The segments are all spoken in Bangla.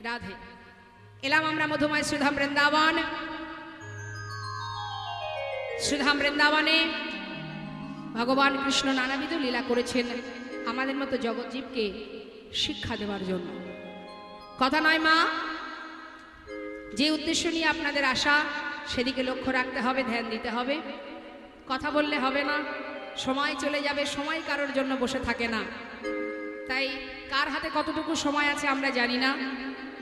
রাধে। এলাম আমরা মধুময় সুধাম বৃন্দাবন। সুধাম বৃন্দাবনে ভগবান কৃষ্ণ নানাবিধ লীলা করেছেন আমাদের মতো জগৎজীবকে শিক্ষা দেওয়ার জন্য। কথা নয় মা, যে উদ্দেশ্য নিয়ে আপনাদের আশা সেদিকে লক্ষ্য রাখতে হবে, ধ্যান দিতে হবে। কথা বললে হবে না, সময় চলে যাবে, সময় কারোর জন্য বসে থাকে না। তাই কার হাতে কতটুকু সময় আছে আমরা জানি না।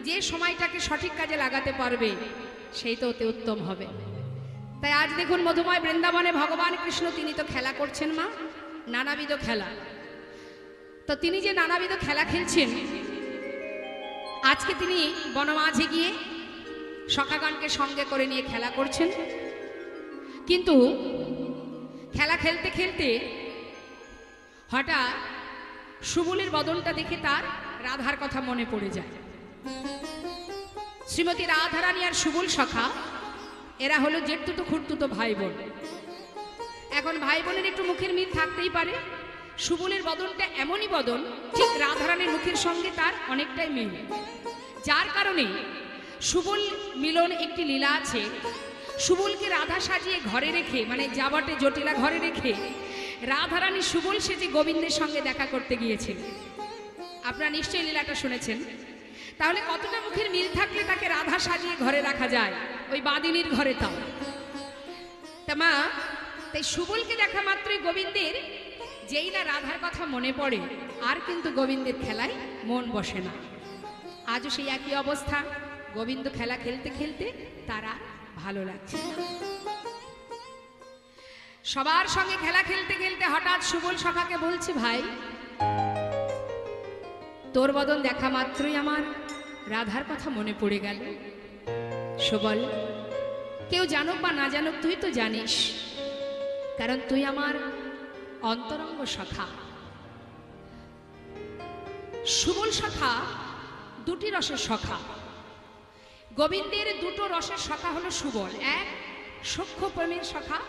যে সময়টাকে সঠিক কাজে লাগাতে পারবে সেই তো অতি উত্তম হবে। তাই আজ দেখুন মধুময় বৃন্দাবনে ভগবান কৃষ্ণ তিনি তো খেলা করছেন মা, নানাবিধ খেলা। তো তিনি যে নানাবিধ খেলা খেলছেন, আজকে তিনি বনমাঝে গিয়ে সখাগণকে সঙ্গে করে নিয়ে খেলা করছেন। কিন্তু খেলা খেলতে খেলতে হঠাৎ সুবলের বদনটা দেখে তার রাধার কথা মনে পড়ে যায়। শ্রীমতী রাধারানী আর সুবল সখা এরা হলো জেঠতুতো খুড়তুতো ভাই বোন। এখন ভাই বোনের একটু মুখের মিল থাকতেই পারে। সুবলের বদনটা এমনই বদন, ঠিক রাধারানীর মুখের সঙ্গে তার অনেকটাই মিল, যার কারণে সুবল মিলন একটি লীলা আছে। সুবলকে রাধা সাজিয়ে ঘরে রেখে, মানে যাবটে জটিলা ঘরে রেখে রাধারানী সুবল সেজে গোবিন্দের সঙ্গে দেখা করতে গিয়েছিল। আপনারা নিশ্চয়ই লীলাটা শুনেছেন। তাহলে কতটা মুখের মিল থাকলে তাকে রাধা সাজিয়ে ঘরে রাখা যায়, ওই বাদিনীর ঘরে। তাও তা মা, তাই সুবলকে দেখা মাত্রই গোবিন্দের যেই না রাধার কথা মনে পড়ে, আর কিন্তু গোবিন্দের খেলায় মন বসে না। আজও সেই একই অবস্থা। গোবিন্দ খেলা খেলতে খেলতে তারা ভালো লাগছে না। সবার সঙ্গে খেলা খেলতে খেলতে হঠাৎ সুবল সখাকে বলছে, ভাই তোর বদন দেখা মাত্রই আমার রাধার কথা মনে পড়ে গেল। সুবল, কেউ জানুক বা না জানুক তুই তো জানিস, কারণ তুই আমার অন্তরঙ্গ সখা। সুবল সখা দুটি রসের সখা। গোবিন্দের দুটো রসের সখা হলো সুবল। এক সখ্য প্রেমের সখা,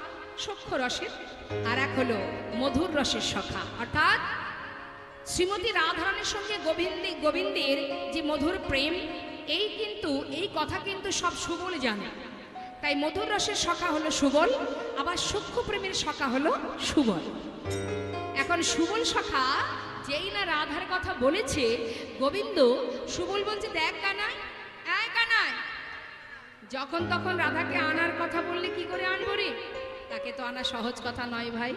সখ্য রসের, আর এক হলো মধুর রসের সখা। অর্থাৎ শ্রীমতী রাধারানীর সঙ্গে গোবিন্দের যে মধুর প্রেম, এই কথা কিন্তু সব সুবল জানে। তাই মধুর রসের সখা হলো সুবল, আবার সখ্য প্রেমের সখা হলো সুবল। এখন সুবল সখা যেই না রাধার কথা বলেছে, গোবিন্দ সুবল বলছে, দেখ কানাই, কানাই, যখন তখন রাধাকে আনার কথা বললে কি করে আনবো রে? তাকে তো আনা সহজ কথা নয় ভাই।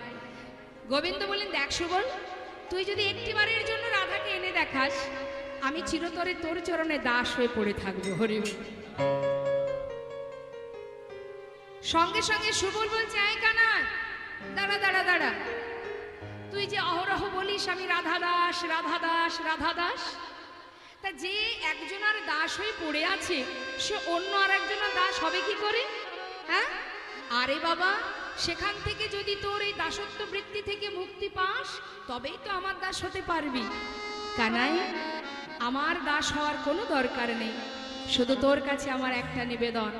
গোবিন্দ বললেন, দেখ সুবল, তুই যদি একটিবারের জন্য রাধাকে এনে দেখাস, আমি চিরতরে তোর চরণে দাস হয়ে পড়ে থাকবো। হরি বল। সঙ্গে সঙ্গে সুবল বলছে, আয় কানাই, দাঁড়া দাঁড়া দাঁড়া, তুই যে অহরহ বলিস আমি রাধা দাস, রাধা দাস, রাধা দাস, তা যে একজনের দাস হয়ে পড়ে আছে সে অন্য আর একজনের দাস হবে কি করে? হ্যাঁ, আরে বাবা, সেখান থেকে যদি তোর এই দাসত্ব বৃত্তি থেকে মুক্তি পাস, তবেই তো আমার দাস হতে পারবি। কানাই, আমার দাস হওয়ার কোনো দরকার নেই, শুধু তোর কাছে আমার একটা নিবেদন,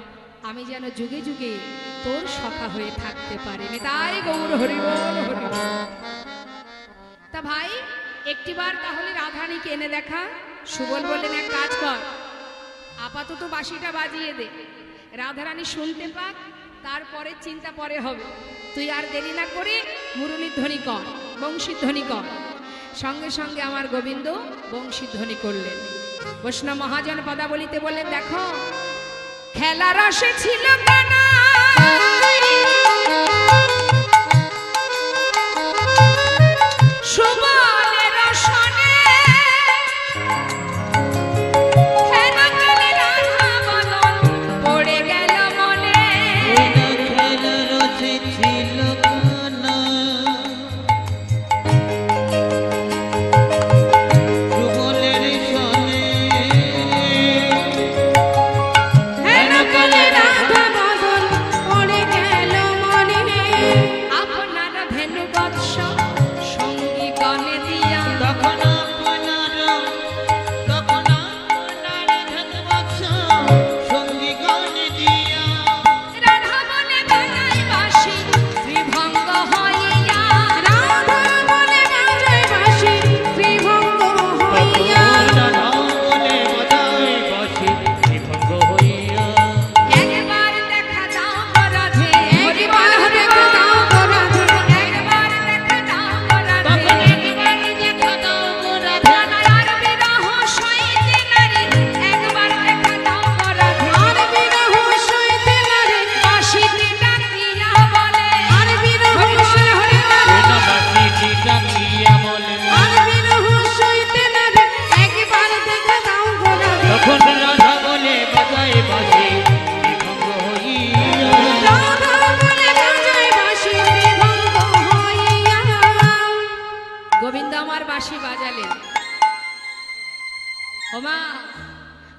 আমি যেন যুগে যুগে তোর সখা হয়ে থাকতে পারি। তাই গৌর হরি বল, হরি বল। তা ভাই, একটিবার তাহলে রাধারানীকে এনে দেখা। সুবল বললেন, এক কাজ কর, আপাতত বাঁশিটা বাজিয়ে দে, রাধারানী শুনতে পাক, তারপরে চিন্তা পরে হবে। তুই আর দেরি না করে মুরলীর ধ্বনি কর, বংশীর ধ্বনি কর। সঙ্গে সঙ্গে আমার গোবিন্দ বংশীর ধ্বনি করলেন। বৈষ্ণব মহাজন পদাবলিতে বললেন, দেখো খেলা রসে ছিল কানা, সুবলের রসনে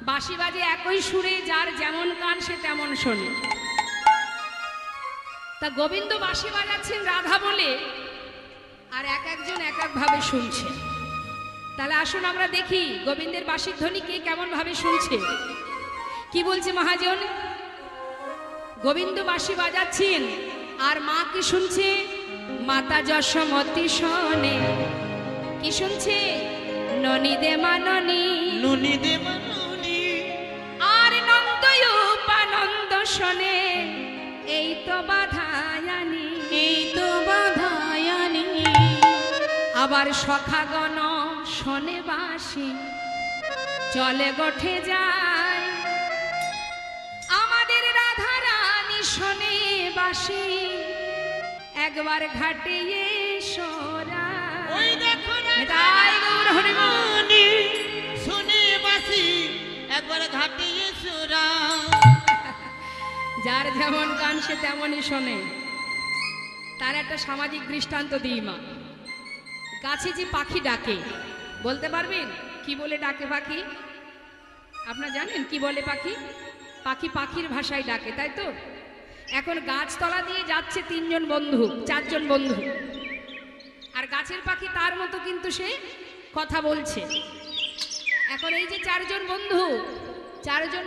বাঁশি বাজে একই সুরে, যার যেমন কান সে তেমন শোনে। তা গোবিন্দ বাঁশি বাজাচ্ছেন রাধা বলে, আর এক একজন এক এক ভাবে শুনছে। তাহলে আসুন আমরা দেখি গোবিন্দের বাঁশির ধ্বনি কে কেমন ভাবে শুনছে। কি বলছে মহাজন? গোবিন্দ বাঁশি বাজাচ্ছেন আর মা কি শুনছে? মাতা যশোমতী শোনে। কি শুনছে? ননি দে মা ননি, ননি দে মা ননি। আর নন্দয়ুপানন্দ শোনে, এই তো বাধায়ানি, এই তো বাধায়ানি। আবার সখাগণ শোনে বাঁশি, চলে গঠে যায়। আমাদের রাধা রানী শোনে বাঁশি, একবার ঘাটে এসোরা। ওই দেখো তাই গৌর হরিবল। শুনে বাঁশি, একবার ঘাটে এসোরা। যার যেমন গান সে তেমনই শোনে। তার একটা সামাজিক দৃষ্টান্ত দিই মা। গাছে যে পাখি ডাকে, বলতে পারবেন কি বলে ডাকে পাখি? আপনারা জানেন কি বলে পাখি? পাখি পাখির ভাষায় ডাকে, তাই তো? এখন গাছতলা দিয়ে যাচ্ছে তিনজন বন্ধু, চারজন বন্ধু, আর গাছের পাখি তার মতো কিন্তু সে কথা বলছে। এখন এই যে চারজন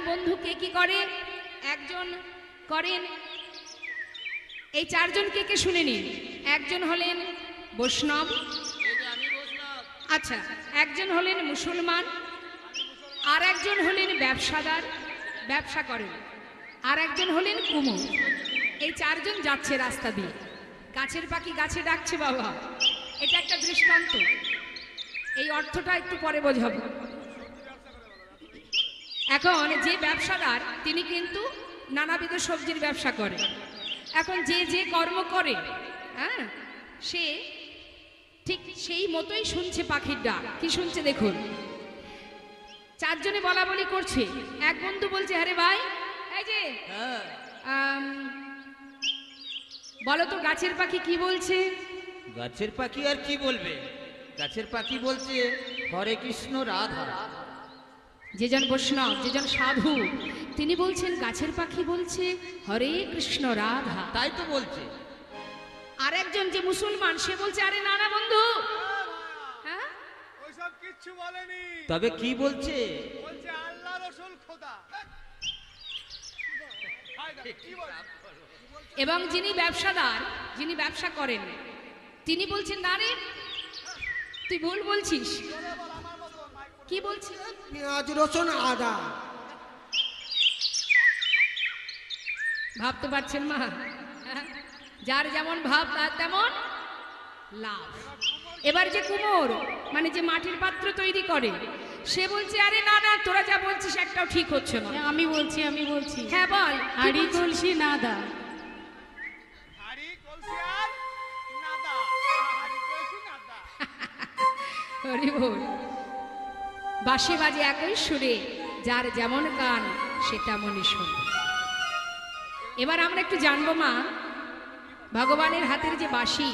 বন্ধু কে কি করে? একজন করেন, এই চারজন কে কে শুনে নিন। একজন হলেন বৈষ্ণব, আচ্ছা, একজন হলেন মুসলমান, আর একজন হলেন ব্যবসাদার, ব্যবসা করেন, আর একজন হলেন কুমোর। এই চারজন যাচ্ছে রাস্তা দিয়ে। গাছের পাখি গাছে ডাকছে বাবা, এটা একটা দৃষ্টান্ত। এই অর্থটা একটু পরে বোঝাবো। এখন যে ব্যবসাদার তিনি কিন্তু নানাবিধ সবজির ব্যবসা করে। এখন যে যে কর্ম করে, হ্যাঁ, সে ঠিক সেই মতোই শুনছে পাখির ডাক। কি শুনছে দেখুন। চারজনে বলা বলি করছে। এক বন্ধু বলছে, আরে ভাই, এই যে বলো তো গাছের পাখি কি বলছে? গাছের পাখি আর কি বলবে? গাছের পাখি বলছে হরে কৃষ্ণ রাধা। যেজন বৈষ্ণব, যেজন সাধু, তিনি বলছেন গাছের পাখি বলছে হরে কৃষ্ণ রাধা। তাই তো বলছে। আর একজন যে মুসলমান, সে বলছে আরে না না বন্ধু, হ্যাঁ, ওইসব কিচ্ছু বলেনি। তবে কি বলছে? বলছে আল্লাহ রসুল খোদা। কি বলে? এবং যিনি ব্যবসাদার, যিনি ব্যবসা করেন, তিনি বলছেন না রে, তুই ভুল বলছিস। কি বলছিস? পেঁয়াজ রসুন আদা। ভাবতে পারছেন মা? যার যেমন ভাব তার তেমন লাভ। এবার যে কুমোর, মানে যে মাটির পাত্র তৈরি করে, সে বলছে আরে না না, তোরা যা বলছিস একটাও ঠিক হচ্ছে না। আমি বলছি হ্যাঁ বল। হাড়ি কলসি নাদা। হাড়ি কলসি আর নাদা, হাড়ি কলসি নাদা। হরি বল। বাঁশি বাজে একই সুরে, যার যেমন গান সে তেমনই শোনে। এবার আমরা একটু জানবো মা, ভগবানের হাতের যে বাঁশি,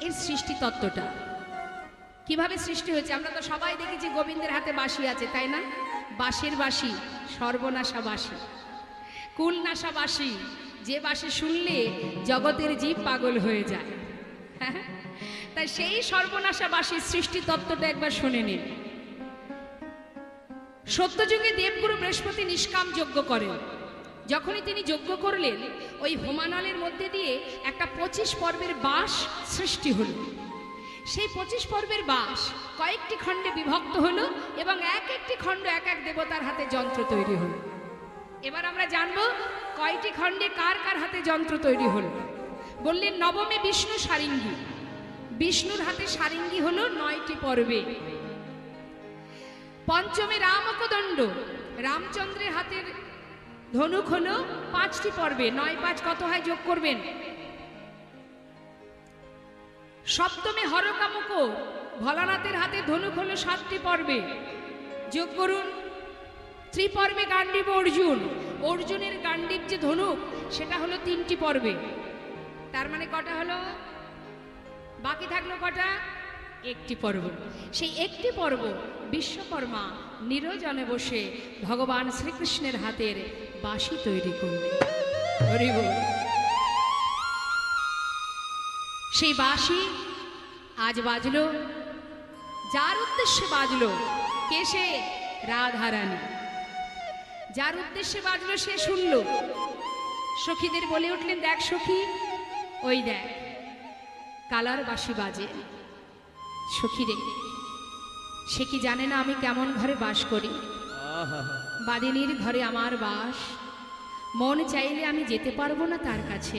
এর সৃষ্টি তত্ত্বটা কিভাবে সৃষ্টি হয়েছে। আমরা তো সবাই দেখেছি গোবিন্দের হাতে বাঁশি আছে, তাই না? বাঁশির বাঁশি, সর্বনাশা বাঁশি, কুলনাশা বাঁশি, যে বাঁশি শুনলে জগতের জীব পাগল হয়ে যায়। তাই সেই সর্বনাশা বাঁশির সৃষ্টি তত্ত্বটা একবার শুনে নিন। সত্যযুগে দেবগুরু বৃহস্পতি নিষ্কাম যজ্ঞ করেন। যখনই তিনি যজ্ঞ করলেন, ওই হোমানলের মধ্যে দিয়ে একটা 25 পর্বের বাঁশ সৃষ্টি হলো। সেই 25 পর্বের বাঁশ কয়েকটি খণ্ডে বিভক্ত হলো এবং এক একটি খণ্ড এক এক দেবতার হাতে যন্ত্র তৈরি হলো। এবার আমরা জানবো কয়টি খণ্ডে কার কার হাতে যন্ত্র তৈরি হলো। বললেন নবমে বিষ্ণু সারিঙ্গী, বিষ্ণুর হাতে সারিঙ্গী হলো 9টি পর্বে। পঞ্চমে রামকদণ্ড, রামচন্দ্রের হাতের ধনুক হলো 5টি পর্বে। 9 5 কত হয়? যোগ করবেন। সপ্তমে হরকামুক, ভোলানাথের হাতে ধনুক হলো 7টি পর্বে। যোগ করুন। ত্রিপর্বে গান্ডীব অর্জুন, অর্জুনের গান্ডীব যে ধনুক সেটা হলো 3টি পর্বে। তার মানে কটা হলো? বাকি থাকলো কটা? একটি পর্ব। সেই একটি পর্ব বিশ্বকর্মা নিরজনে বসে ভগবান শ্রীকৃষ্ণের হাতের বাঁশি তৈরি করলেন। হরি বল। সেই বাঁশি আজ বাজলো, যার উদ্দেশ্যে বাজলো কে সে? রাধারানী। যার উদ্দেশ্যে বাজলো সে শুনল। সখীদের বলে উঠলেন, দেখ সখী, ওই দেখ কালার বাঁশি বাজে। সখী রে, সে কি জানে না আমি কেমন ঘরে বাস করি? বাদিনীর ঘরে আমার বাস। মন চাইলে আমি যেতে পারবো না তার কাছে।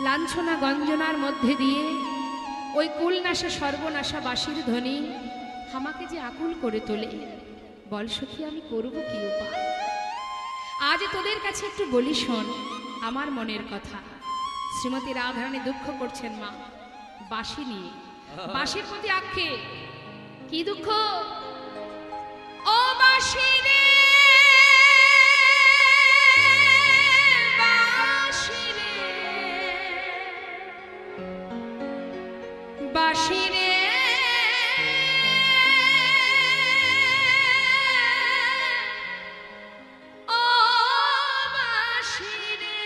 লাঞ্ছনা গঞ্জনার মধ্যে দিয়ে ওই কুলনাশা সর্বনাশা বাঁশির ধ্বনি আমাকে যে আকুল করে তোলে। বল সখী, আমি করব কি উপায়? আজ তোদের কাছে একটু বলি, শোন আমার মনের কথা। শ্রীমতী রাধারানী দুঃখ করছেন মা বাঁশি নিয়ে। বাঁশির প্রতি আক্ষেপ। কি দুঃখ? ও বাঁশি রে, বাঁশি রে, বাঁশি রে, ও বাঁশি রে।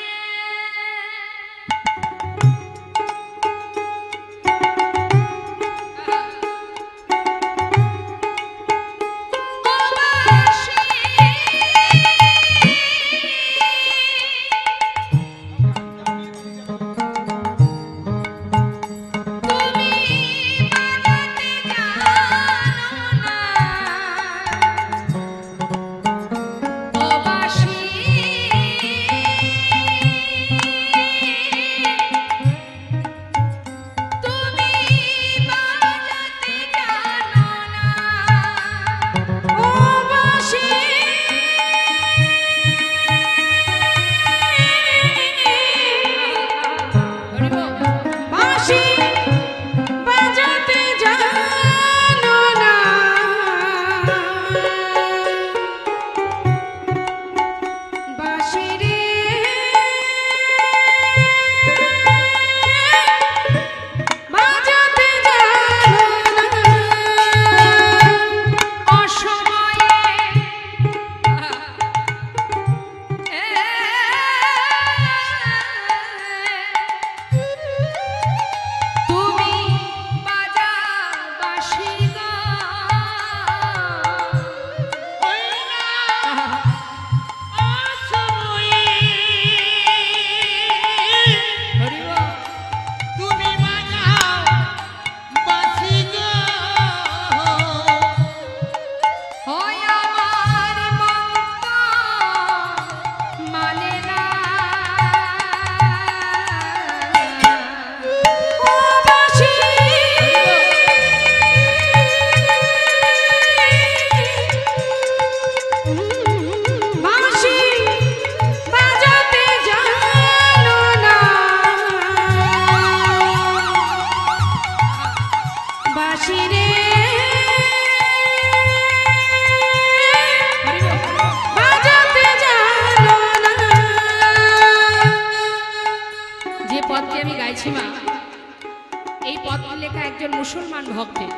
মুসলমান ভক্তের।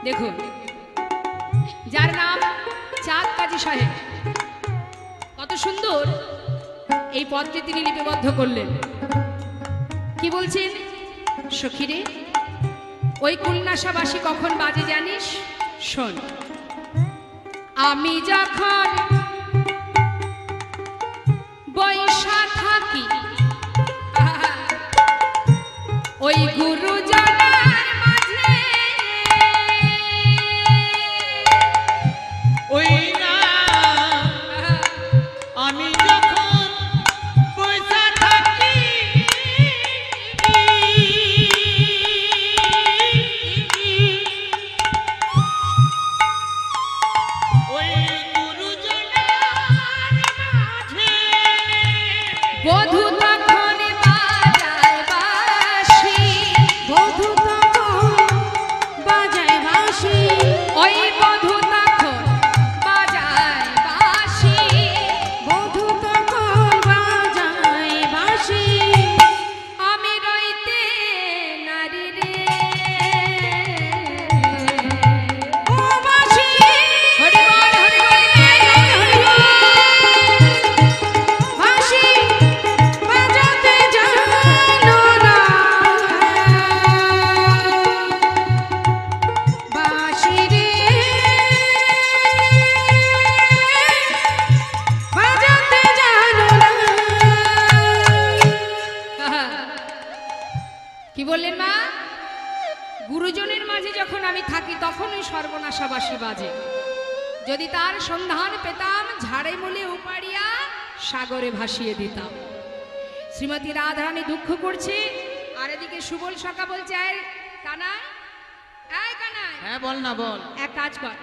দেখুন, যার নাম চাঁদ কাজী সাহেব, কত সুন্দর এই পদটি তিনি লিপিবদ্ধ করলেন। কি বলছেন? সখীরে, ওই কুলনাশাবাসী কখন বাজে জানিস? শোন, আমি যখন বৈশা থাকি ওই গুরুজনার মাঝে, ওই না আমি যখন বৈশা থাকি ওই গুরুজনার মাঝে বধূ তখন বাজায় বাঁশি, বধূ সর্বনাশাবাসী বাজে। যদি তার সন্ধান পেতাম ঝাড়ে মূলে উপাড়িয়া সাগরে ভাসিয়ে দিতাম। শ্রীমতী রাধারানী দুঃখ করছে, আর এদিকে সুবল সখা বলছে, এই কানাই, এই কানাই, হ্যাঁ বল না বল। এক কাজ কর,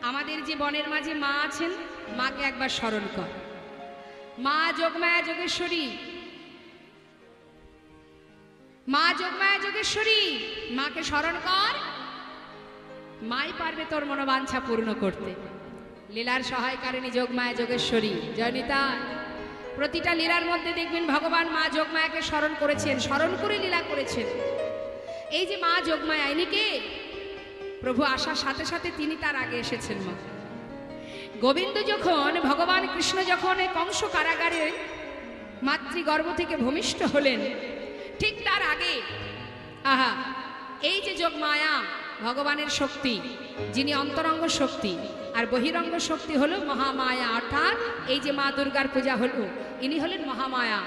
আমাদের যে বনের মাঝে মা আছেন, মাকে একবার স্মরণ কর। মা যোগমায়া যোগেশ্বরী, মা যোগমায়া যোগেশ্বরী, মাকে স্মরণ কর। মাই পারবে তোর মনোবাঞ্ছা পূর্ণ করতে। লীলার সহায়কারিণী যোগমায়া যোগেশ্বরী জয়নিতা। প্রতিটা লীলার মধ্যে দেখবেন ভগবান মা যোগমায়াকে স্মরণ করেছেন, স্মরণ করে লীলা করেছেন। এই যে মা যোগমায়া, ইনি কে? প্রভু আসার সাথে সাথে তিনি তার আগে এসেছেন। মা গোবিন্দ যখন, ভগবান কৃষ্ণ যখন কংস কারাগারে মাতৃগর্ভ থেকে ভূমিষ্ঠ হলেন, ঠিক তার আগে আহা এই যে যোগমায়া ভগবানের শক্তি, যিনি অন্তরঙ্গ শক্তি আর বহিরঙ্গ শক্তি হলো মহামায়া, অর্থাৎ এই যে মা দুর্গার পূজা হলো, ইনি হলেন মহামায়া,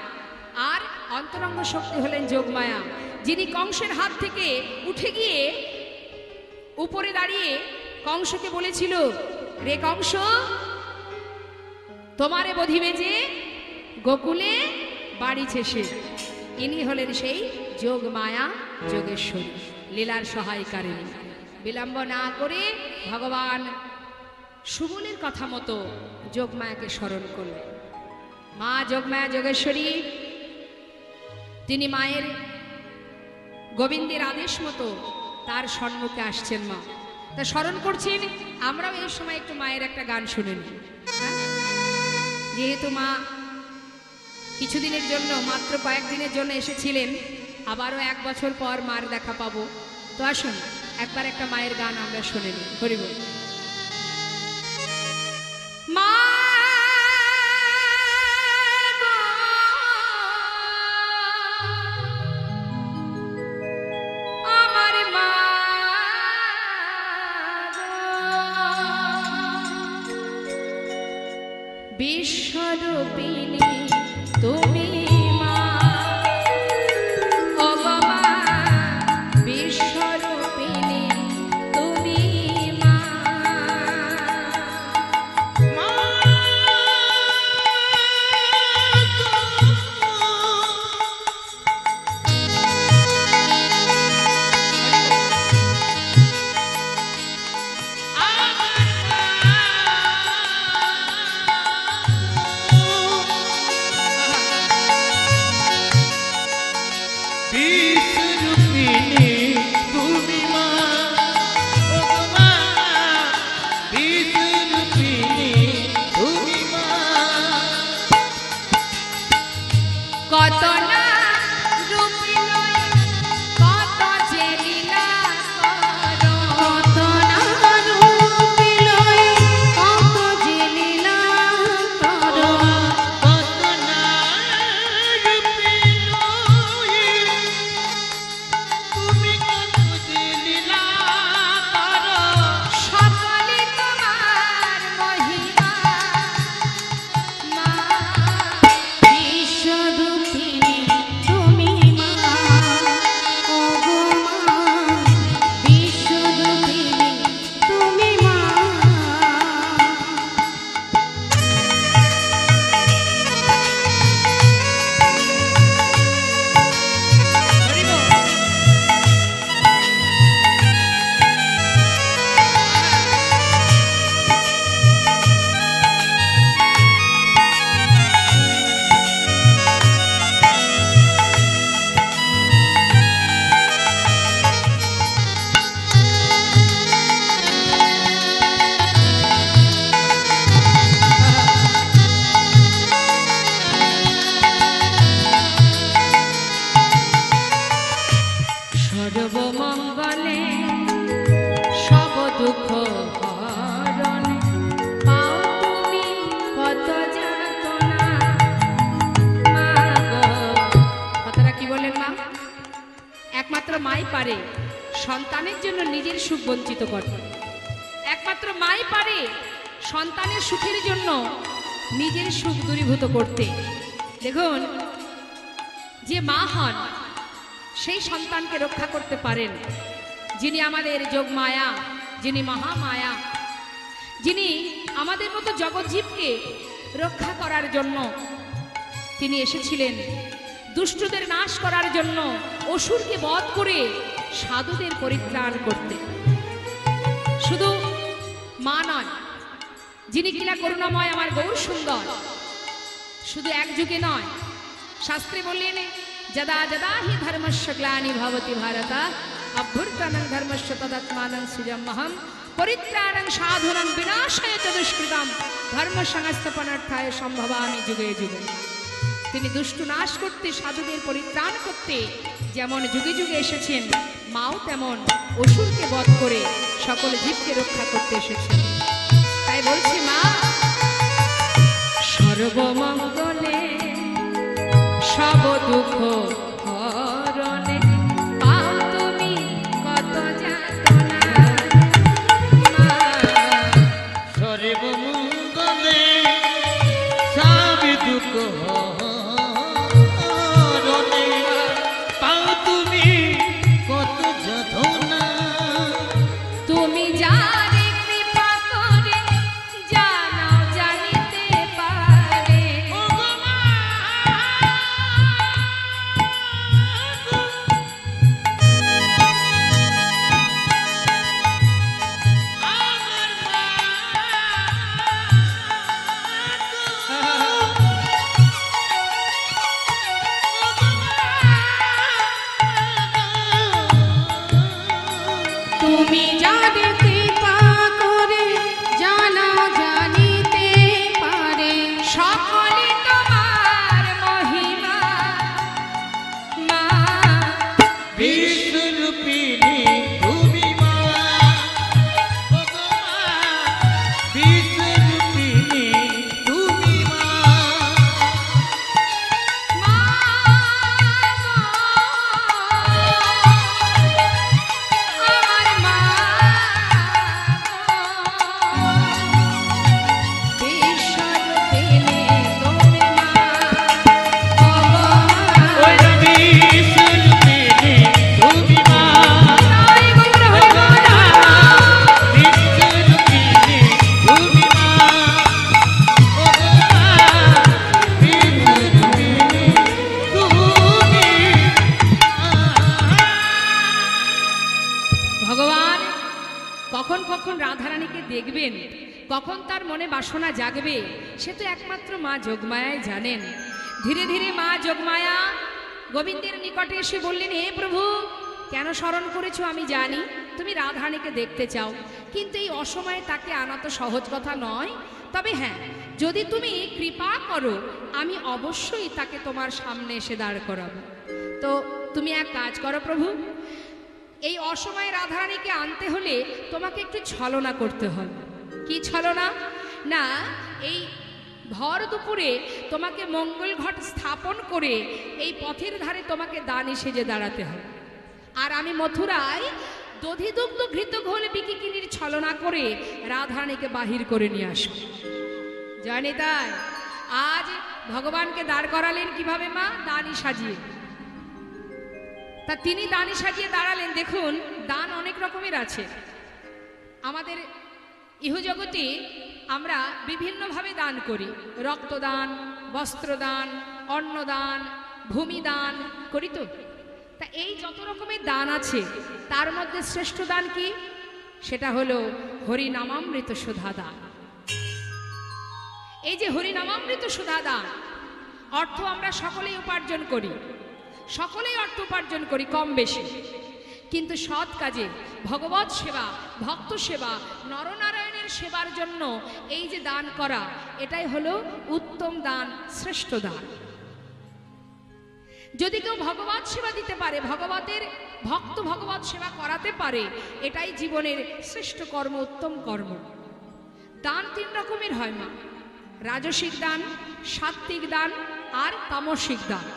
আর অন্তরঙ্গ শক্তি হলেন যোগমায়া, যিনি কংসের হাত থেকে উঠে গিয়ে উপরে দাঁড়িয়ে কংসকে বলেছিল, রে কংস, তোমারে বধিবে যে গোকুলে বাড়িছে সে। ইনি হলেন সেই যোগমায়া যোগেশ্বরী, লীলার সহায়কারিণী। বিলম্ব না করে ভগবান সুবলের কথা মতো যোগমায়াকে স্মরণ করলেন। মা যোগমায়া যোগেশ্বরী, তিনি মায়ের গোবিন্দের আদেশ মতো তার সম্মুখে আসছেন। মা তা স্মরণ করছেন। আমরাও এই সময় একটু মায়ের একটা গান শুনে নিই। যেহেতু মা কিছুদিনের জন্য, মাত্র কয়েকদিনের জন্য এসেছিলেন, আবারও 1 বছর পর মার দেখা পাবো, তো আসুন একবার একটা মায়ের গান আমরা শুনে নিই। হরি বল। মা আমার মা বিশ্বরূপিণী তুমি মা, ও গো মা বিশ্বরূপিণী তুমি মা। কত না রূপী নয়, কত যে লীলা করো, কত না রূপী লয়, কত যে লীলা করো। কত না রূপে নয়, তুমি কত যে লীলা করো। সকলে তোমার মহিমা মা। বিশ্বরূপিণী তুমি মা, ও গো মা বিশ্বরূপিণী তুমি মা। হরি বল। সর্বমঙ্গলে সব দুঃখ হরণ, পাও তুমি কত যাতনা মা গো। কথাটা কি বলেন মা? একমাত্র মাই পারে সন্তানের জন্য নিজের সুখ বঞ্চিত করতে। একমাত্র মাই পারে সন্তানের সুখের জন্য নিজের সুখ দূরীভূত করতে। দেখুন, যে মা হন সেই সন্তানকে রক্ষা করতে পারেন, যিনি আমাদের যোগমায়া যিনি মহামায়া, যিনি আমাদের মতো জগৎজীবকে রক্ষা করার জন্য তিনি এসেছিলেন, দুষ্টদের নাশ করার জন্য, অসুরকে বধ করে সাধুদের পরিত্রাণ করতে। শুধু মা নয়, যিনি কিনা করুণাময় আমার গৌর সুন্দর, শুধু এক যুগে নয়, শাস্ত্রে বললেন যদা যদা হি ধর্মস্য গ্লানি ভবতি ভারত অভ্যুত্থানং ধর্মস্য তদাত্মানং সৃজমহম পরিত্রাণং সাধুনাং বিনাশায় চ দুষ্কৃতম ধর্ম সংস্থাপনার্থায় সম্ভবামি যুগে যুগে। তিনি দুষ্ট নাশ করতে, সাধুদের পরিত্রাণ করতে যেমন যুগে যুগে এসেছেন, মাও তেমন অসুরকে বধ করে সকল জীবকে রক্ষা করতে এসেছেন। তাই বলছি মা, সর্বমঙ্গলে সব দুঃখ হরণে পাও তুমি কত যাতনা, মা সর্বমঙ্গলে সব দুঃখ হরণে পাও তুমি কত যাতনা। তুমি যারে কৃপা করে জানাও জানিতে পারে, তুমি যাদের কৃপা করে জানাও জানিতে পারে, সকলে তোমার মহিমা, মা বিশ্বরূপিণী তুমি মা, বিশ্বরূপিণী তুমি মা। মা আমার মা বিশ্বরূপিণী তুমি মা, ওই বিশ্বরূপিণী তুমি মা, তাই গৌর হরি বিশ্বরূপিণী তুমি মা, বিশ্বরূপিণী তুমি ভগবান কখন কখন রাধারানীকে দেখবেন, কখন তার মনে বাসনা জাগবে, সে তো একমাত্র মা যোগমায়াই জানেন। ধীরে ধীরে মা যোগমায়া গোবিন্দের নিকটে এসে বললেন, হে প্রভু, কেন স্মরণ করেছো আমি জানি, তুমি রাধারানীকে দেখতে চাও, কিন্তু এই অসময়ে তাকে আনা তো সহজ কথা নয়। তবে হ্যাঁ, যদি তুমি কৃপা করো আমি অবশ্যই তাকে তোমার সামনে এসে দাঁড় করাবো। তো তুমি এক কাজ করো প্রভু, এই অসময়ে রাধারানীকে আনতে হলে তোমাকে একটু ছলনা করতে হবে। কি ছলনা? না, এই ভর দুপুরে তোমাকে মঙ্গল ঘট স্থাপন করে এই পথের ধারে তোমাকে দানি সেজে দাঁড়াতে হবে, আর আমি মথুরায় দধিদুগ্ধ ঘৃত ঘোল বিকিকিনির ছলনা করে রাধারানীকে বাহির করে নিয়ে আসো। জানি তাই আজ ভগবানকে দাঁড় করালেন কিভাবে মা? দানি সাজিয়ে। তা তিনি দানি সাজিয়ে দাঁড়ালেন। দেখুন, দান অনেক রকমের আছে। আমাদের ইহজগতে আমরা বিভিন্নভাবে দান করি, রক্তদান, বস্ত্রদান, অন্নদান, ভূমিদান করি তো। তা এই যত রকমের দান আছে তার মধ্যে শ্রেষ্ঠ দান কি? সেটা হলো হরিনামামৃত সুধা দান। এই যে হরিনামামৃত সুধা দান, অর্থ আমরা সকলেই উপার্জন করি, সকলেই অর্থ উপার্জন করি কম বেশি, কিন্তু সৎ কাজে ভগবৎ সেবা, ভক্ত সেবা, নরনারায়ণের সেবার জন্য এই যে দান করা, এটাই হলো উত্তম দান, শ্রেষ্ঠ দান। যদি কেউ ভগবৎ সেবা দিতে পারে, ভগবতের ভক্ত ভগবৎ সেবা করাতে পারে, এটাই জীবনের শ্রেষ্ঠ কর্ম, উত্তম কর্ম। দান তিন রকমের হয় মা: রাজসিক দান, সাত্ত্বিক দান আর তামসিক দান।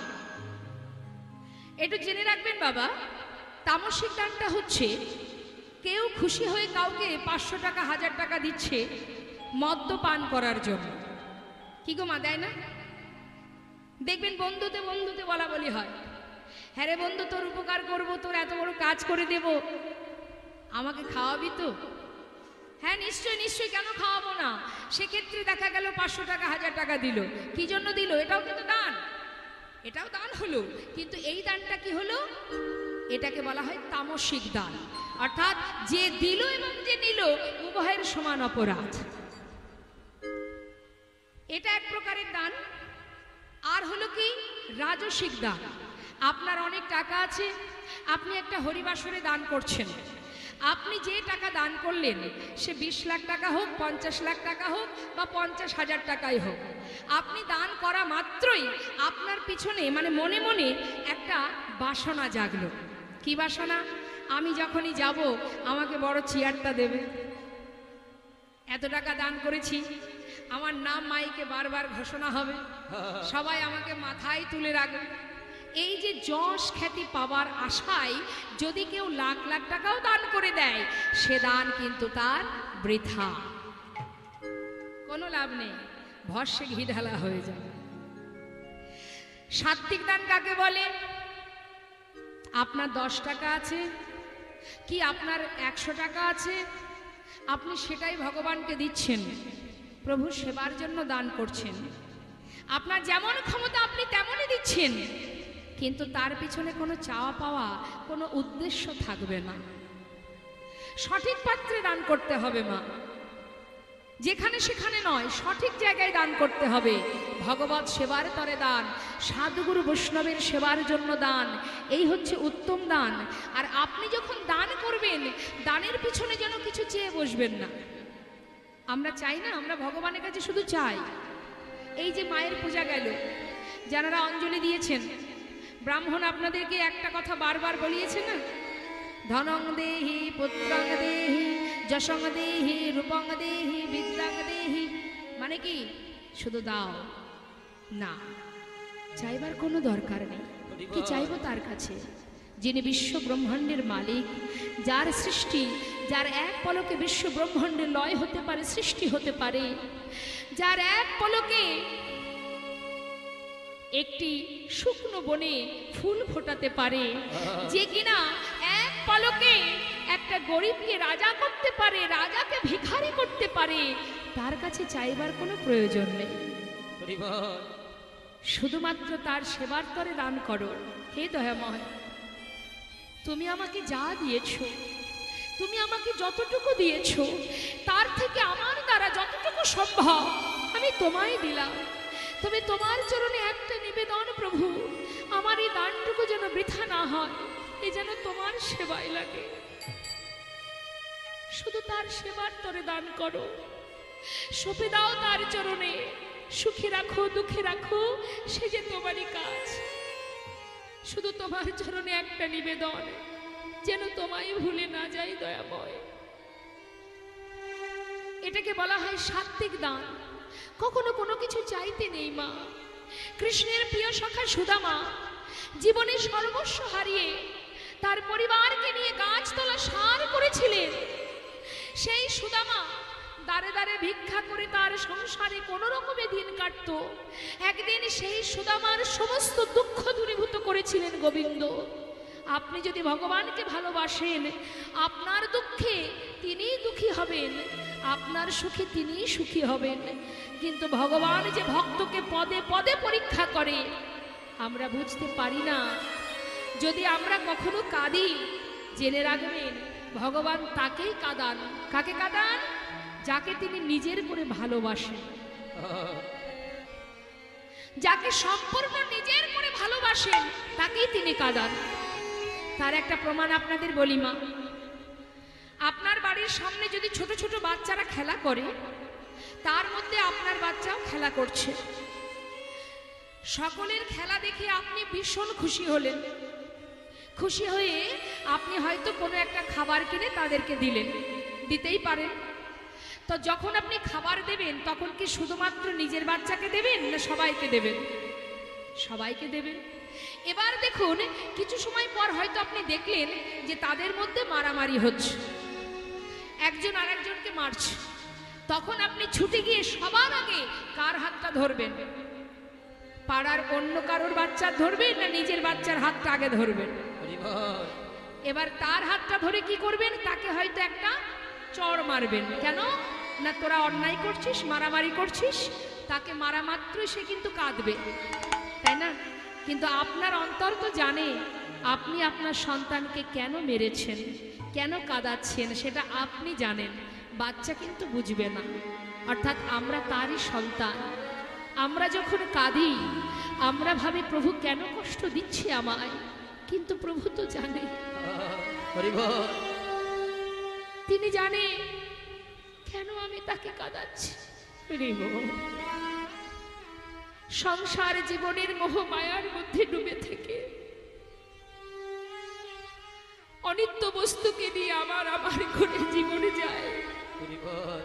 একটু জেনে রাখবেন বাবা, তামসিক দানটা হচ্ছে কেউ খুশি হয়ে কাউকে 500 টাকা 1000 টাকা দিচ্ছে মদ্যপান করার জন্য। কি গো মা, দেয় না? দেখবেন বন্ধুতে বন্ধুতে বলা বলি হয়, হ্যাঁ রে বন্ধু, তোর উপকার করব, তোর এত বড় কাজ করে দেব, আমাকে খাওয়াবি তো? হ্যাঁ নিশ্চয়ই নিশ্চয়ই, কেন খাওয়াবো না? সেক্ষেত্রে দেখা গেল 500 টাকা 1000 টাকা দিল, কি জন্য দিল? এটাও কিন্তু দান, এটাও দান হলো, কিন্তু এই দানটা কি হলো? এটাকে বলা হয় তামসিক দান, অর্থাৎ যে দিল এবং যে নিল উভয়ের সমান অপরাধ। এটা এক প্রকারের দান। আর হলো কি রাজসিক দান। আপনার অনেক টাকা আছে, আপনি একটা হরিবাসরে দান করছেন। আপনি যে টাকা দান করলেন সে 20 লাখ টাকা হোক, 50 লাখ টাকা হোক বা 50,000 টাকাই হোক, আপনি দান করা মাত্রই আপনার পিছনে মানে মনে মনে একটা বাসনা জাগলো। কি বাসনা? আমি যখনই যাব আমাকে বড় চেয়ারটা দেবে, এত টাকা দান করেছি, আমার নাম মাইকে বারবার ঘোষণা হবে, সবাই আমাকে মাথায় তুলে রাখবে। এই যে যশ খ্যাতি পাওয়ার আশায় যদি কেউ লাখ লাখ টাকাও দান করে দেয়, সে দান কিন্তু তার বৃথা, কোনো লাভ নেই, ভস্মে ঘি ঢালা হয়ে যায়। সাত্বিক দান কাকে বলে? আপনার 10 টাকা আছে কি আপনার 100 টাকা আছে, আপনি সেটাই ভগবানকে দিচ্ছেন, প্রভু সেবার জন্য দান করছেন। আপনার যেমন ক্ষমতা আপনি তেমনই দিচ্ছেন, কিন্তু তার পিছনে কোনো চাওয়া পাওয়া, কোনো উদ্দেশ্য থাকবে না। সঠিক পাত্রে দান করতে হবে মা, যেখানে সেখানে নয়, সঠিক জায়গায় দান করতে হবে। ভগবত সেবার তরে দান, সাধুগুরু বৈষ্ণবের সেবার জন্য দান, এই হচ্ছে উত্তম দান। আর আপনি যখন দান করবেন, দানের পিছনে যেন কিছু চেয়ে বসবেন না। আমরা চাই না, আমরা ভগবানের কাছে শুধু চাই। এই যে মায়ের পূজা গেল, যারা অঞ্জলি দিয়েছেন, ব্রাহ্মণ আপনাদেরকে একটা কথা বারবার বলিয়েছে না, ধনং দেহি পুত্রং দেহি যশং দেহি রূপং দেহি বিদ্যাং দেহি, মানে কি শুধু দাও না, চাইবার কোনো দরকার নেই। কি চাইবো তার কাছে? যিনি বিশ্ব ব্রহ্মাণ্ডের মালিক, যার সৃষ্টি, যার এক পলকে বিশ্ব ব্রহ্মাণ্ডের লয় হতে পারে, সৃষ্টি হতে পারে, যার এক পলকে একটি শুকনো বনে ফুল ফোটাতে পারে, যে কিনা এক পলকে একটা গরিবকে রাজা করতে পারে, রাজাকে ভিখারি করতে পারে, তার কাছে চাইবার কোনো প্রয়োজন নেই। শুধুমাত্র তার সেবার তরে দান করো। হে দয়াময়, তুমি আমাকে যা দিয়েছো, তুমি আমাকে যতটুকু দিয়েছো, তার থেকে আমার দ্বারা যতটুকু সম্ভব আমি তোমায় দিলাম। তবে তোমার চরণে একটা নিবেদন প্রভু, আমার এই দানটুকু যেন বৃথা না হয়, এ যেন তোমার সেবায় লাগে। শুধু তার সেবার তরে দান করো, সঁপে দাও তার চরণে, সুখে রাখো দুঃখে রাখো, সে যে তোমারই কাজ। শুধু তোমার চরণে একটা নিবেদন, যেন তোমায় ভুলে না যাই দয়াময়। এটাকে বলা হয় সাত্বিক দান। কখনো কোনো কিছু চাইতে নেই মা। কৃষ্ণের প্রিয় সখা সুদামা জীবনের সর্বস্ব হারিয়ে তার পরিবারকে নিয়ে গাছতলা সার করেছিলেন। সেই সুদামা দাঁড়ে দাঁড়ে ভিক্ষা করে তার সংসারে কোনো রকমে দিন কাটতো। একদিন সেই সুদামার সমস্ত দুঃখ দূরীভূত করেছিলেন গোবিন্দ। আপনি যদি ভগবানকে ভালোবাসেন, আপনার দুঃখে তিনিই দুঃখী হবেন, আপনার সুখে তিনিই সুখী হবেন। কিন্তু ভগবান যে ভক্তকে পদে পদে পরীক্ষা করে, আমরা বুঝতে পারি না। যদি আমরা কখনো কাঁদি, জেনে রাখবেন ভগবান তাকেই কাঁদান। কাকে কাঁদান? যাকে তিনি নিজের করে ভালোবাসেন, যাকে সম্পূর্ণ নিজের করে ভালোবাসেন, তাকেই তিনি কাঁদান। তার একটা প্রমাণ আপনাদের বলি মা। আপনার বাড়ির সামনে যদি ছোট ছোট বাচ্চারা খেলা করে, তার মধ্যে আপনার বাচ্চাও খেলা করছে, সকলের খেলা দেখে আপনি ভীষণ খুশি হলেন। খুশি হয়ে আপনি হয়তো কোনো একটা খাবার কিনে তাদেরকে দিলেন, দিতেই পারেন। তো যখন আপনি খাবার দেবেন, তখন কি শুধুমাত্র নিজের বাচ্চাকে দেবেন না সবাইকে দেবেন? সবাইকে দেবেন। এবার দেখুন, কিছু সময় পর হয়তো আপনি দেখলেন যে তাদের মধ্যে মারামারি হচ্ছে, একজন আরেকজনকে মারছে। তখন আপনি ছুটে গিয়ে সবার আগে কার হাতটা ধরবেন? পাড়ার অন্য কারোর বাচ্চা ধরবেন না নিজের বাচ্চার হাতটা আগে ধরবেন? এবার তার হাতটা ধরে কি করবেন? তাকে হয়তো একটা চড় মারবেন। কেন না তোরা অন্যায় করছিস, মারামারি করছিস, তাকে মারা মাত্রই সে কিন্তু কাঁদবে, তাই না? কিন্তু আপনার অন্তর তো জানে আপনি আপনার সন্তানকে কেন মেরেছেন, কেন কাঁদাচ্ছেন, সেটা আপনি জানেন, বাচ্চা কিন্তু বুঝবে না। অর্থাৎ আমরা তারই সন্তান। আমরা যখন কাঁদি আমরা ভাবি প্রভু কেন কষ্ট দিচ্ছে আমায়, কিন্তু প্রভু তো জানে, হরি বল। তিনি জানে কেন আমি তাকে কাঁদাচ্ছি। হরি বল। সংসার জীবনের মোহ মায়ার মধ্যে ডুবে থেকে অনিত্য বস্তুকে নিয়ে আমার করে জীবনে যায়। হরি বল।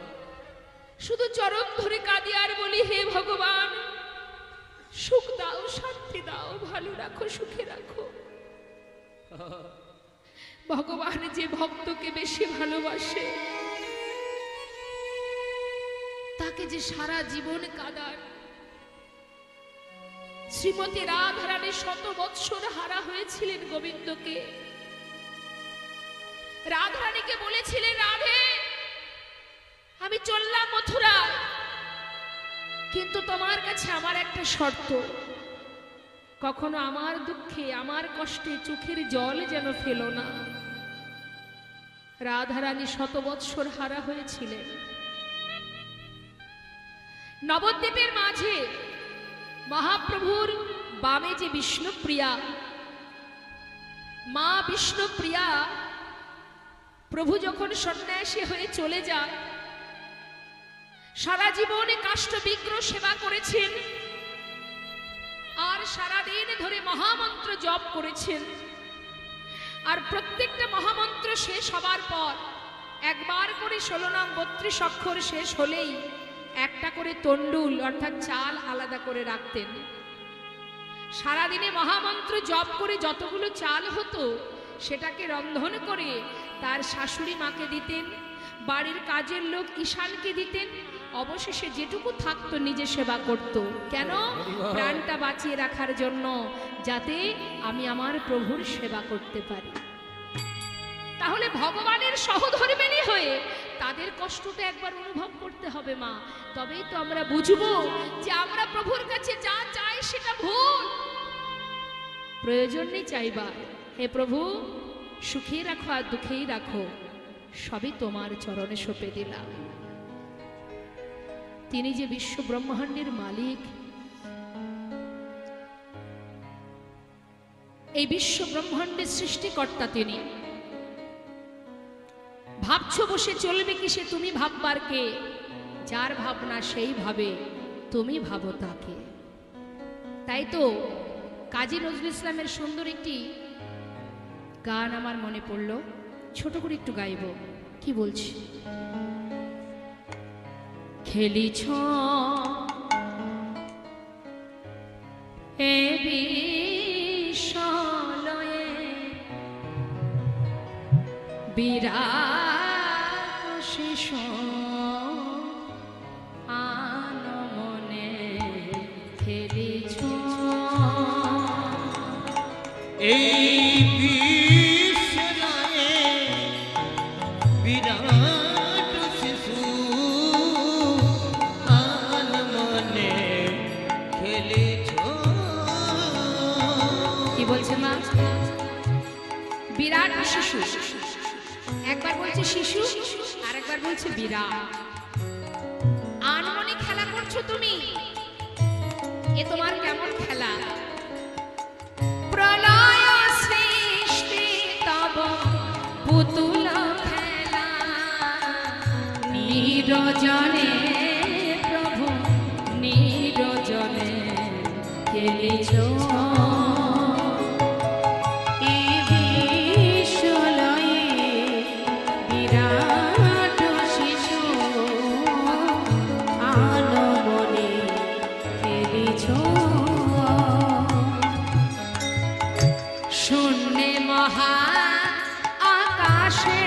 শুধু চরণ ধরে কাঁদি আর বলি, হে ভগবান সুখ দাও, শান্তি দাও, ভালো রাখো, সুখে রাখো। ভগবান যে ভক্তকে বেশি ভালোবাসে তাকে যে সারা জীবন কাঁদান। শ্রীমতী রাধারানী 100 বৎসর হারা হয়েছিলেন গোবিন্দকে। রাধারানীকে বলেছিলেন, রাধে আমি চললাম মথুরায়, কিন্তু তোমার কাছে আমার একটা শর্ত, কখনো আমার দুঃখে আমার কষ্টে চোখের জল যেন ফেলো না। রাধারানী 100 বৎসর হারা হয়েছিলেন। নবদ্বীপের মাঝে মহাপ্রভুর বামে যে বিষ্ণুপ্রিয়া, মা বিষ্ণুপ্রিয়া, প্রভু যখন সন্ন্যাসী হয়ে চলে যায়, সারা জীবনে কাষ্ঠবিগ্রহ সেবা করেছেন আর সারাদিন ধরে মহামন্ত্র জপ করেছেন। আর প্রত্যেকটা মহামন্ত্র শেষ হবার পর একবার করে 16 নং 32 অক্ষর শেষ হলেই একটা করে তন্ডুল অর্থাৎ চাল আলাদা করে রাখতেন। সারাদিনে মহামন্ত্র জপ করে যতগুলো চাল হতো সেটাকে রন্ধন করে তার শাশুড়ি মাকে দিতেন, বাড়ির কাজের লোক ঈশানকে দিতেন, অবশেষে যেটুকু থাকতো নিজে সেবা করত। কেন? প্রাণটা বাঁচিয়ে রাখার জন্য, যাতে আমি আমার প্রভুর সেবা করতে পারি। তাহলে ভগবানের সহধর্মিণী হয়ে তাদের কষ্টটা একবার অনুভব করতে হবে মা, তবেই তো আমরা বুঝবো যে আমরা প্রভুর কাছে যা চাই সেটা ভুল। প্রয়োজন নেই চাইবার, হে প্রভু সুখে রাখো আর দুঃখেই রাখো, সবই তোমার চরণে সঁপে দিলাম। তিনি যে বিশ্ব ব্রহ্মাণ্ডের মালিক, এই বিশ্ব ব্রহ্মাণ্ডের সৃষ্টিকর্তা তিনি। ভাবছো বসে চলবে কি সে তুমি ভাববার কে? যার ভাবনা সেই ভাবে, তুমি ভাবো তাকে। তাই তো কাজী নজরুল ইসলামের সুন্দর একটি গান আমার মনে পড়লো, ছোট করে একটু গাইব। কি বলছি? খেলিছ এ বিশ্বলয়ে বিরাট শিশু আনমনে খেলিছ এই বিশ্বলয়ে বিরাট শিশু আনমনে খেলেছ। কি বলছে মা? বিরাট শিশু, একবার বলছে শিশু আর একবার বলছে বিরাট। আনমনে খেলা করছো তুমি, এ তোমার কেমন খেলা? প্রলয় সৃষ্টি তব পুতুল খেলা, নিরজনে প্রভু নিরজনে খেলিছ। শূন্যে মহা আকাশে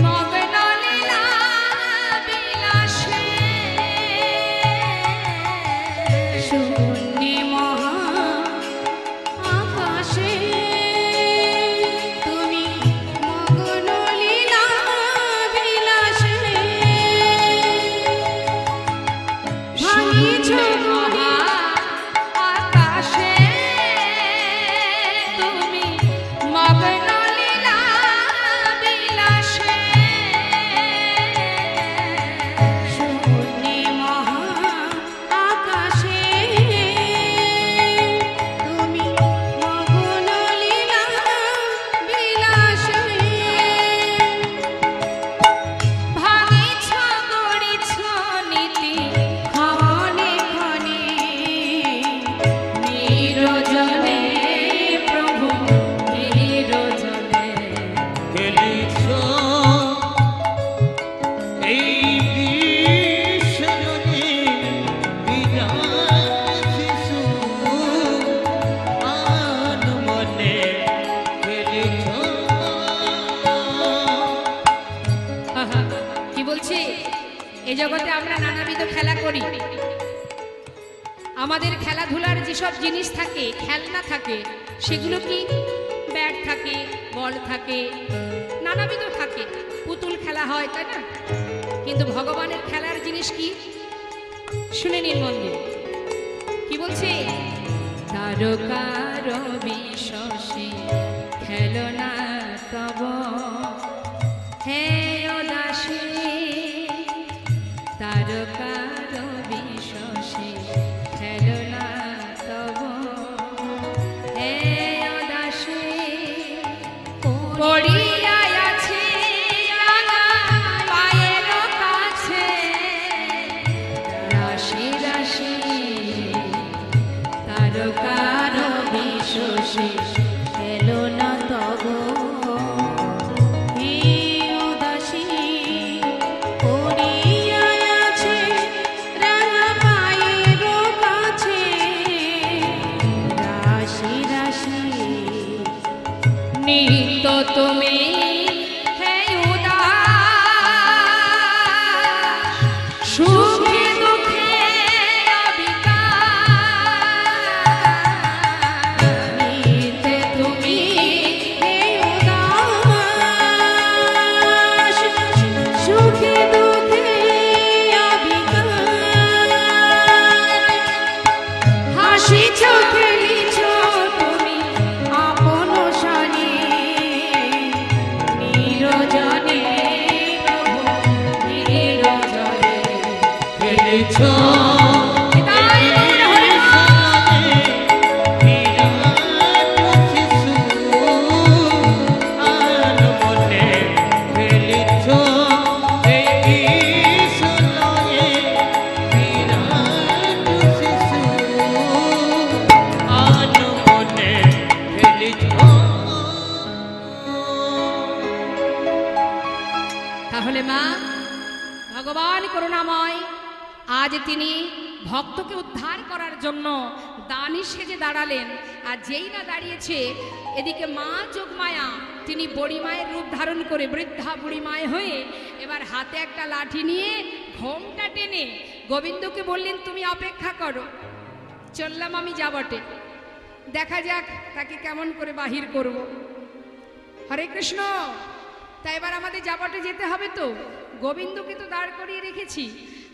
মগ্ন লীলা বিলাসে কি বলছি, এই জগতে আমরা নানাবিধ খেলা করি। আমাদের খেলাধুলার যেসব জিনিস থাকে, খেলনা থাকে, সেগুলো কি ব্যাট থাকে, বল থাকে, নানাবিধ থাকে, পুতুল খেলা হয়, তাই না? কিন্তু ভগবানের খেলার জিনিস কি? শুনে নিন মন দিয়ে, কি বলছে? তারকার বিশ্বসে খেলনা তব হে দাসী, তারকার বিশ্বসে খেলনা তব হে দাসী, পড়িয়া আছে রাঙা পায়ের কাছে রাশি রাশি, তারকার বিশ্বসে খেলনা তব হে দাসী, পড়িয়া আছে রাঙা পায়ের কাছে রাশি রাশি, নিত্য তুমি হে উদাস, সুখে দুঃখে অবিকার, নিত্য তুমি হে উদাস, সুখে দুঃখে অবিকার, হাসিছ খেলিছ তুমি আপন সানে, নিরজনে প্রভু নিরজনে খেলেছ তাই বলে হরে তাহলে মা ভগবান করুণাময়, আজ তিনি ভক্তকে উদ্ধার করার জন্য দানী সেজে দাঁড়ালেন। আর যেই না দাঁড়িয়েছে, এদিকে মা যোগমায়া তিনি বুড়ি মায়ের রূপ ধারণ করে, বৃদ্ধা বুড়ি মায় হয়ে এবার হাতে একটা লাঠি নিয়ে ঘোমটা টেনে গোবিন্দকে বললেন, তুমি অপেক্ষা করো, চললাম আমি যাবটে, দেখা যাক তাকে কেমন করে বাহির করব। হরে কৃষ্ণ। তা এবার আমাদের যাবটে যেতে হবে তো, গোবিন্দকে তো দাঁড় করিয়ে রেখেছি,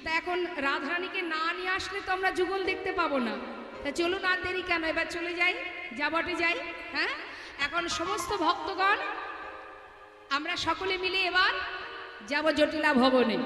তা এখন রাধারানীকে না নিয়ে আসলে তো আমরা যুগল দেখতে পাবো না। তা চলুন, আর দেরি কেন, এবার চলে যাই, যাবটে যাই। হ্যাঁ, এখন সমস্ত ভক্তগণ আমরা সকলে মিলে এবার যাব জটিলা ভবনে।